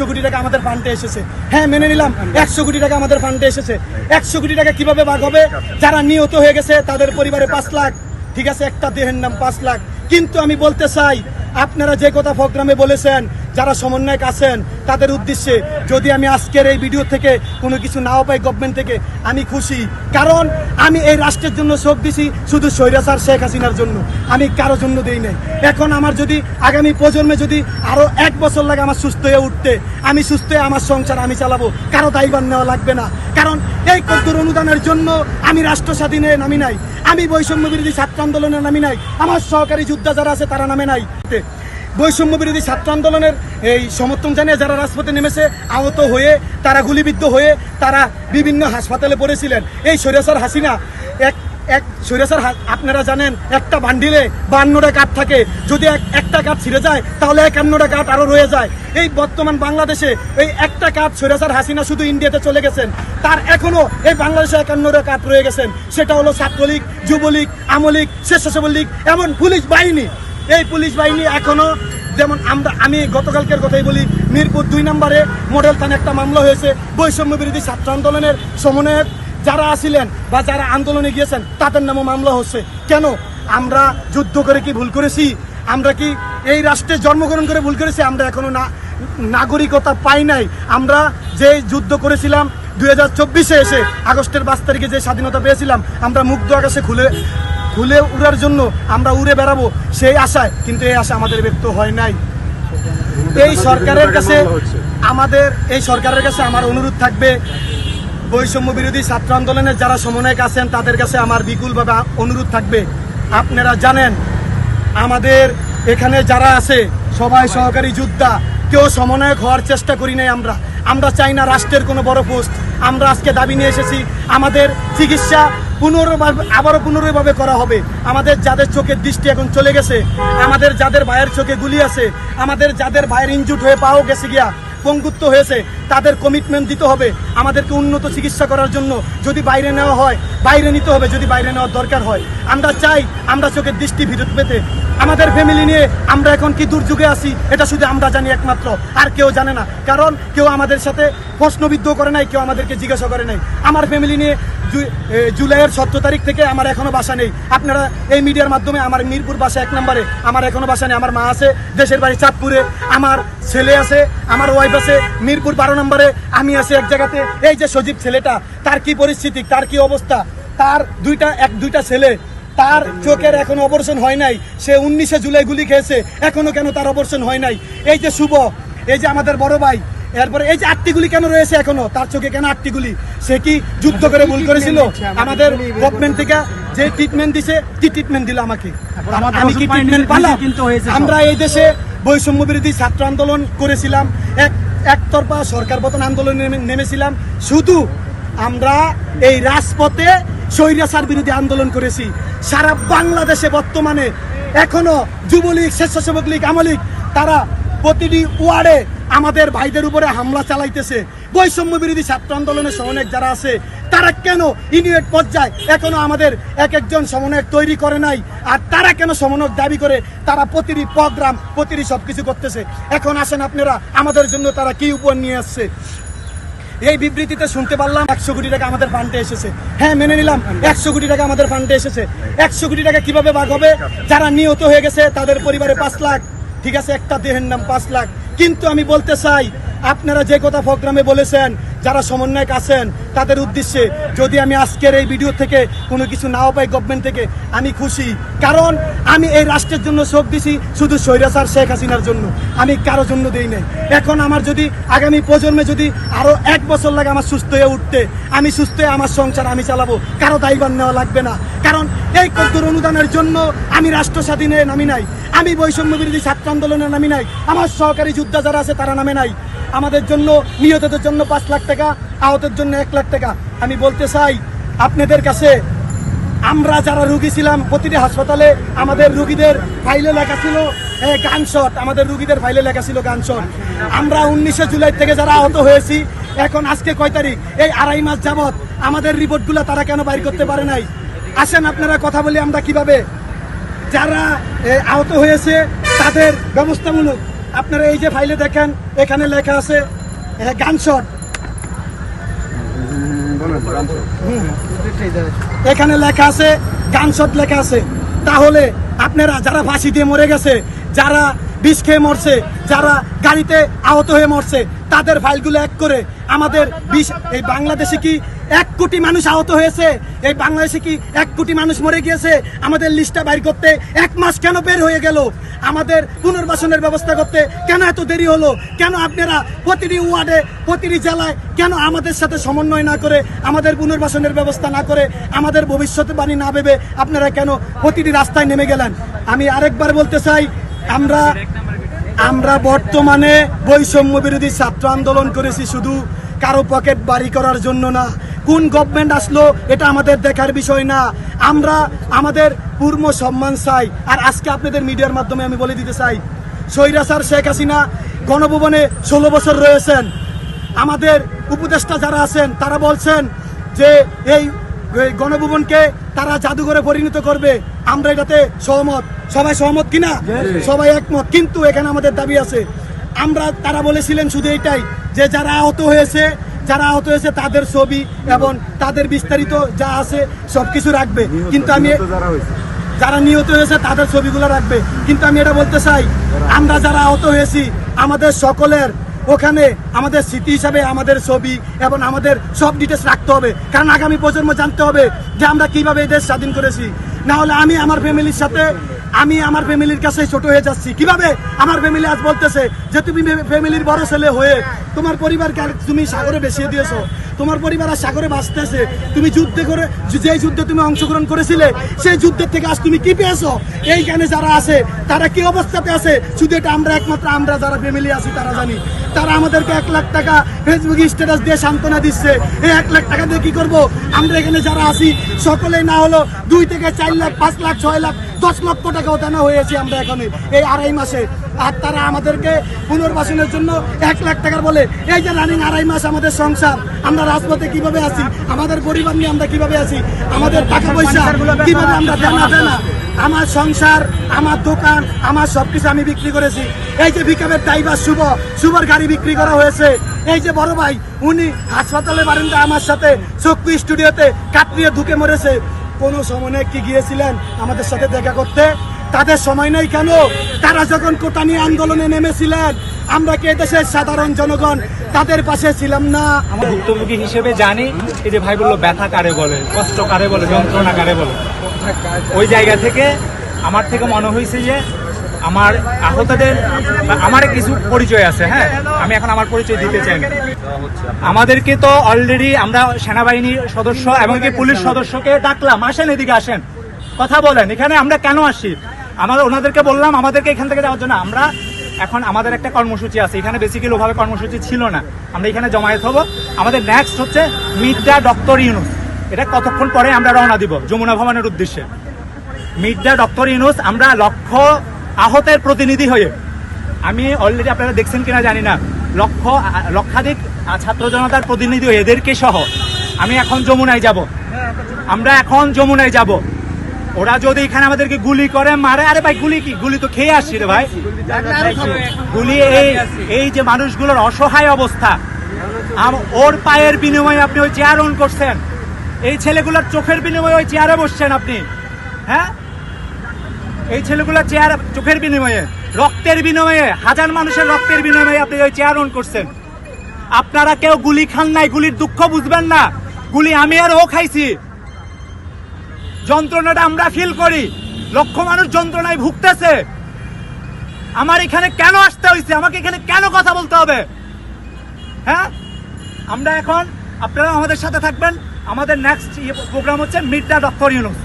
100 কোটি টাকা আমাদের ফান্ডে এসেছে। হ্যাঁ, মেনে নিলাম 100 কোটি টাকা আমাদের ফান্ডে এসেছে। 100 কোটি টাকা কিভাবে ভাগ হবে? যারা নিহত হয়ে গেছে তাদের পরিবারে 5 লাখ, ঠিক আছে, একটা দেহের নাম 5 লাখ। কিন্তু আমি বলতে চাই, আপনারা যে কথা প্রোগ্রামে বলেছেন, যারা সমন্বয়ক আছেন তাদের উদ্দেশ্যে, যদি আমি আজকের এই ভিডিও থেকে কোনো কিছু নাও পাই গভর্নমেন্ট থেকে, আমি খুশি। কারণ আমি এই রাষ্ট্রের জন্য চোখ দিছি শুধু স্বৈরাচার শেখ হাসিনার জন্য, আমি কারোর জন্য দেই নাই। এখন আমার যদি আগামী প্রজন্মে যদি আরও 1 বছর লাগে আমার সুস্থ হয়ে উঠতে, আমি সুস্থ হয়ে আমার সংসার আমি চালাবো, কারো দায়ভার নেওয়া লাগবে না। কারণ এই কদ্দুর অনুদানের জন্য আমি রাষ্ট্র স্বাধীনে নামি নাই, আমি বৈষম্য বিরোধী ছাত্র আন্দোলনে নামি নাই, আমার সহকারী যোদ্ধা যারা আছে তারা নামে নাই। বৈষম্য বিরোধী ছাত্র আন্দোলনের এই সমর্থন জানিয়ে যারা রাজপথে নেমেছে, আহত হয়ে, তারা গুলিবিদ্ধ হয়ে, তারা বিভিন্ন হাসপাতালে পড়েছিলেন। এই স্বৈরাচার হাসিনা স্বৈরাচার, আপনারা জানেন একটা বান্ডিলে 52টা কাঠ থাকে, যদি একটা কাঠ ছিঁড়ে যায় তাহলে 51টা কাঠ আরও রয়ে যায়। এই বর্তমান বাংলাদেশে এই একটা কাঠ স্বৈরাচার হাসিনা শুধু ইন্ডিয়াতে চলে গেছেন, তার এখনো এই বাংলাদেশে 51টা কাঠ রয়ে গেছেন। সেটা হলো ছাত্রলীগ, যুবলীগ, আমলীগ, স্বেচ্ছাসেবক লীগ, এমন পুলিশ বাহিনী। এই পুলিশ বাহিনী এখনো, যেমন আমি গতকালকের কথাই বলি, মিরপুর 2 নম্বরে মডেল থানায় একটা মামলা হয়েছে বৈষম্য বিরোধী ছাত্র আন্দোলনের সমন্বয়ক যারা আছিলেন বা যারা আন্দোলনে গিয়েছেন তাদের নামে মামলা হচ্ছে। কেন? আমরা যুদ্ধ করে কি ভুল করেছি? আমরা কি এই রাষ্ট্রে জন্মগ্রহণ করে ভুল করেছি? আমরা এখনো নাগরিকতা পাই নাই। আমরা যে যুদ্ধ করেছিলাম 2024-এ এসে আগস্টের 5 তারিখে যে স্বাধীনতা পেয়েছিলাম, আমরা মুক্ত আকাশে খুলে উড়ার জন্য আমরা উড়ে বেড়াবো সেই আশায়, কিন্তু এই আশা আমাদের ব্যক্ত হয় নাই। এই সরকারের কাছে আমার অনুরোধ থাকবে, বৈষম্য বিরোধী ছাত্র আন্দোলনের যারা সমন্বয়ক আছেন তাদের কাছে আমার বিপুলভাবে অনুরোধ থাকবে, আপনারা জানেন আমাদের এখানে যারা আছে সবাই সহকারী যোদ্ধা, কেউ সমন্বয়ক হওয়ার চেষ্টা করি নাই। আমরা চাই না রাষ্ট্রের কোনো বড় পোস্ট। আমরা আজকে দাবি নিয়ে এসেছি, আমাদের চিকিৎসা পুনরায় করা হবে। আমাদের যাদের চোখের দৃষ্টি এখন চলে গেছে, আমাদের যাদের ভাইয়ের চোখে গুলি আছে, আমাদের যাদের ভাইয়ের ইনজুর্ড হয়ে পাও গেছে গিয়া, পঙ্গুত্ব হয়েছে, তাদের কমিটমেন্ট দিতে হবে। আমাদেরকে উন্নত চিকিৎসা করার জন্য যদি বাইরে নেওয়া হয়, বাইরে নিতে হবে, যদি বাইরে নেওয়ার দরকার হয়। আমরা চাই আমরা চোখের দৃষ্টি ফিরত পেতে। আমাদের ফ্যামিলি নিয়ে আমরা এখন কি দুর্যোগে আছি এটা শুধু আমরা জানি একমাত্র, আর কেউ জানে না। কারণ কেউ আমাদের সাথে প্রশ্নবিদ্ধ করে নাই, কেউ আমাদেরকে জিজ্ঞাসা করে নাই। আমার ফ্যামিলি নিয়ে জুলাইয়ের 17 তারিখ থেকে আমার এখনো বাসা নেই। আপনারা এই মিডিয়ার মাধ্যমে, আমার মিরপুর বাসা 1 নম্বরে, আমার এখনো বাসা নেই। আমার মা আছে দেশের বাড়ি চাঁদপুরে, আমার ছেলে আছে, আমার ওয়াইফ আছে মিরপুর 12 নম্বরে, আমি আছি এক জায়গাতে। এই যে সজীব ছেলেটা, তার কি পরিস্থিতি, তার কি অবস্থা, তার দুইটা ছেলে, তার চোখের এখনো অপারেশন হয় নাই। সে 19শে জুলাই গুলি খেয়েছে, এখনো কেন তার অপারেশন হয় নাই? এই যে শুভ, এই যে আমাদের বড় ভাই, এরপরে এই যে 8টি গুলি কেন রয়েছে এখনো, তার চোখে কেন 8টি গুলি? সে কি যুদ্ধ করে ভুল করেছিল? আমাদের গভর্নমেন্ট থেকে যে ট্রিটমেন্ট দিছে, কি ট্রিটমেন্ট দিল আমাকে? আমি কি ট্রিটমেন্ট পেলাম? আমরা এই দেশে বৈষম্য বিরোধী ছাত্র আন্দোলন করেছিলাম, একতরফা সরকার পতন আন্দোলনে নেমেছিলাম। শুধু আমরা এই রাজপথে স্বৈরাচার বিরোধী আন্দোলন করেছি। সারা বাংলাদেশে বর্তমানে এখনো যুবলীগ, স্বেচ্ছাসেবক লীগ, আমলীগ, তারা প্রতিটি ওয়ার্ডে আমাদের ভাইদের উপরে হামলা চালাইতেছে। বৈষম্য বিরোধী ছাত্র আন্দোলনের সমন্বয়ক যারা আছে তারা কেন ইউনিট পর্যায়ে এখনো আমাদের একজন সমন্বয়ক তৈরি করে নাই? আর তারা কেন সমন্বয়ক দাবি করে তারা প্রতিটি প্রোগ্রাম, প্রতিটি সবকিছু করতেছে? এখন আসেন আপনারা, আমাদের জন্য তারা কি উপহার নিয়ে আসছে? এই বিবৃতিতে শুনতে পারলাম 100 কোটি টাকা আমাদের ফান্ডে এসেছে। হ্যাঁ, মেনে নিলাম 100 কোটি টাকা আমাদের ফান্ডে এসেছে। 100 কোটি টাকা কিভাবে ভাগ হবে? যারা নিহত হয়ে গেছে তাদের পরিবারে 5 লাখ, ঠিক আছে, একটা দেহের নাম 5 লাখ। কিন্তু আমি বলতে চাই, আপনারা যে কথা প্রোগ্রামে বলেছেন, যারা সমন্বয়ক আছেন তাদের উদ্দেশ্যে, যদি আমি আজকের এই ভিডিও থেকে কোনো কিছু নাও পাই গভর্নমেন্ট থেকে, আমি খুশি। কারণ আমি এই রাষ্ট্রের জন্য চোখ দিছি শুধু স্বৈরাচার শেখ হাসিনার জন্য, আমি কারোর জন্য দেই নাই। এখন আমার যদি আগামী প্রজন্মে যদি আরও 1 বছর লাগে আমার সুস্থ হয়ে উঠতে, আমি সুস্থ হয়ে আমার সংসার আমি চালাবো, কারো দায়ভার নেওয়া লাগবে না। কারণ এই কদ্দুর অনুদানের জন্য আমি রাষ্ট্র স্বাধীনে নামি নাই, আমি বৈষম্য বিরোধী ছাত্র আন্দোলনে নামি নাই, আমার সহকারী যোদ্ধা যারা আছে তারা নামে নাই। আমাদের জন্য, নিহতদের জন্য 5 লাখ টাকা, আহতের জন্য 1 লাখ টাকা। আমি বলতে চাই আপনাদের কাছে, আমরা যারা রুগী ছিলাম প্রতিটি হাসপাতালে আমাদের রুগীদের ফাইলে লেখা ছিল গানশট, আমাদের রুগীদের ফাইলে লেখা ছিল গানশট। আমরা 19শে জুলাই থেকে যারা আহত হয়েছি, এখন আজকে কয় তারিখ, এই 2.5 মাস যাবৎ আমাদের রিপোর্টগুলো তারা কেন বাইর করতে পারে নাই? আসেন আপনারা কথা বলি, আমরা কিভাবে যারা আহত হয়েছে তাদের ব্যবস্থামূলক আপনারা এই যে ফাইলে দেখেন, এখানে লেখা আছে গানশট, এখানে লেখা আছে গানশট লেখা আছে। তাহলে আপনারা যারা ফাঁসি দিয়ে মরে গেছে, যারা বিষ খেয়ে মরছে, যারা গাড়িতে আহত হয়ে মরছে, তাদের ফাইলগুলো এক করে আমাদের এই বাংলাদেশে কি 1 কোটি মানুষ আহত হয়েছে? এই বাংলাদেশে কি 1 কোটি মানুষ মরে গিয়েছে? আমাদের লিস্টটা বাইর করতে 1 মাস কেন বের হয়ে গেল? আমাদের পুনর্বাসনের ব্যবস্থা করতে কেন এত দেরি হলো? কেন আপনারা প্রতিটি ওয়ার্ডে, প্রতিটি জেলায় কেন আমাদের সাথে সমন্বয় না করে, আমাদের পুনর্বাসনের ব্যবস্থা না করে, আমাদের ভবিষ্যতে বাণী না ভেবে আপনারা কেন প্রতিটি রাস্তায় নেমে গেলেন? আমি আরেকবার বলতে চাই, আমরা বর্তমানে বৈষম্য বিরোধী ছাত্র আন্দোলন করেছি শুধু কারো পকেট বাড়ি করার জন্য না। কোন গভর্নমেন্ট আসলো এটা আমাদের দেখার বিষয় না। আমরা আমাদের পূর্ণ সম্মান চাই। আর আজকে আপনাদের মিডিয়ার মাধ্যমে আমি বলে দিতে চাই, স্বৈরাচার শেখ হাসিনা গণভবনে 16 বছর রয়েছেন। আমাদের উপদেষ্টা যারা আছেন তারা বলছেন যে এই গণভবনকে তারা জাদুঘরে পরিণত করবে। আমরা এটাতে সহমত। সবাই সহমত কিনা? সবাই একমত। কিন্তু এখানে আমাদের দাবি আছে, তারা বলেছিলেন শুধু এটাই যে যারা আহত হয়েছে তাদের ছবি এবং তাদের বিস্তারিত যা আছে সবকিছু রাখবে। কিন্তু আমি যারা নিহত হয়েছে তাদের ছবিগুলো রাখবে। কিন্তু আমি এটা বলতে চাই, আমরা যারা আহত হয়েছি আমাদের সকলের ওখানে আমাদের স্মৃতি হিসাবে আমাদের ছবি এবং আমাদের সব ডিটেলস রাখতে হবে। কারণ আগামী প্রজন্ম জানতে হবে যে আমরা কিভাবে এই দেশ স্বাধীন করেছি। না হলে আমি আমার ফ্যামিলির কাছে ছোট হয়ে যাচ্ছি। কিভাবে আমার ফ্যামিলি আজ বলতেছে যে তুমি ফ্যামিলির বড় ছেলে হয়ে তোমার পরিবারকে তুমি সাগরে বেশিয়ে দিয়েছো, তোমার পরিবার আর সাগরে বাঁচতেছে। তুমি যুদ্ধে করে যে যুদ্ধে তুমি অংশগ্রহণ করেছিলে সেই যুদ্ধের থেকে আজ তুমি কি পেয়েছো? এইখানে যারা আছে তারা কি অবস্থাতে আছে শুধু এটা একমাত্র আমরা যারা ফ্যামিলি আছি তারা জানি। তারা আমাদেরকে 1 লাখ টাকা ফেসবুকে স্ট্যাটাস দিয়ে সান্ত্বনা দিচ্ছে। এই 1 লাখ টাকা দিয়ে কি করবো? আমরা এখানে যারা আছি সকলে না হলো 2 থেকে 4 লাখ, 5 লাখ, 6 লাখ, 10 লক্ষ টাকাও দেনা হয়েছে আমরা এখানে এই 2.5 মাসে। আর তারা আমাদেরকে পুনর্বাসনের জন্য 1 লাখ টাকার বলে। এই যে রানিং 2.5 মাস আমাদের সংসার, আমরা রাজপথে কিভাবে আছি, আমাদের পরিবার নিয়ে আমরা কিভাবে আছি, আমাদের টাকা পয়সা কিভাবে আমরা দেনা আমার সংসার, আমার দোকান, আমার সবকিছু আমি বিক্রি করেছি। এই যে বিকাবের ড্রাইভার শুভর গাড়ি বিক্রি করা হয়েছে। এই যে বড় ভাই উনি হাসপাতালে বারান্দায় আমার সাথে চক্ষু স্টুডিওতে কাটরিয়ে ঢুকে মরেছে। কোনো সময় কি গিয়েছিলেন আমাদের সাথে দেখা করতে? তাদের সময় নেই কেন? তারা যখন কোটা নিয়ে আন্দোলনে নেমেছিলেন আমরা কি দেশের সাধারণ জনগণ তাদের পাশে ছিলাম না? আমরা ভুক্তভোগী হিসেবে জানি এই যে ভাই বললো ব্যথা কারে বলে, কষ্ট কারে বলে, যন্ত্রণা কারে বলে। ওই জায়গা থেকে আমার থেকে মনে হয়েছে যে আমার আহতদের আমার কিছু পরিচয় আছে। হ্যাঁ, আমি এখন আমার পরিচয় দিতে চাই না। আমাদেরকে তো অলরেডি আমরা সেনাবাহিনীর সদস্য এবং কি পুলিশ সদস্যকে ডাকলাম, আসেন এদিকে আসেন, কথা বলেন। এখানে আমরা কেন আসি? আমরা ওনাদেরকে বললাম আমাদেরকে এখান থেকে যাওয়ার জন্য। আমরা এখন আমাদের একটা কর্মসূচি আছে, এখানে বেসিক্যালি ওভাবে কর্মসূচি ছিল না। আমরা এখানে জমায়েত হব। আমাদের নেক্সট হচ্ছে মিট দ্য ডক্টর ইউনুস। এটা কতক্ষণ পরে আমরা রওনা দিব যমুনা ভবনের উদ্দেশ্যে। Meet the doctor Yunus. আমরা আহতের প্রতিনিধি হয়ে, আমি অলরেডি আপনারা দেখছেন কিনা জানি না, লক্ষাধিক ছাত্র জনতার প্রতিনিধি হয়ে এদেরকে সহ আমি এখন যমুনায় যাব। আমরা এখন যমুনায় যাব। ওরা যদি এখানে আমাদেরকে গুলি করে মারে, আরে ভাই গুলি কি, গুলি তো খেয়ে আসছি রে ভাই। গুলি এই যে মানুষগুলোর অসহায় অবস্থা, ওর পায়ের বিনিময়ে আপনি ওই চেয়ার অন করছেন, এই ছেলেগুলোর চোখের বিনিময়ে ওই চেয়ারে বসছেন আপনি। হ্যাঁ, এই ছেলেগুলোর চোখের বিনিময়ে, রক্তের বিনিময়ে, হাজার মানুষের রক্তের বিনিময়ে আপনি ওই চেয়ার অন করছেন। আপনারা কেউ গুলি খান নাই, গুলির দুঃখ বুঝবেন না। গুলি আমি আর ও খাইছি, যন্ত্রণাটা আমরা ফিল করি। লক্ষ মানুষ যন্ত্রণায় ভুগতেছে। আমার এখানে কেন আসতে হয়েছে? আমাকে এখানে কেন কথা বলতে হবে? হ্যাঁ, আমরা এখন, আপনারা আমাদের সাথে থাকবেন। আমাদের নেক্সট প্রোগ্রাম হচ্ছে মিট দ্য ডক্টর ইউনুস।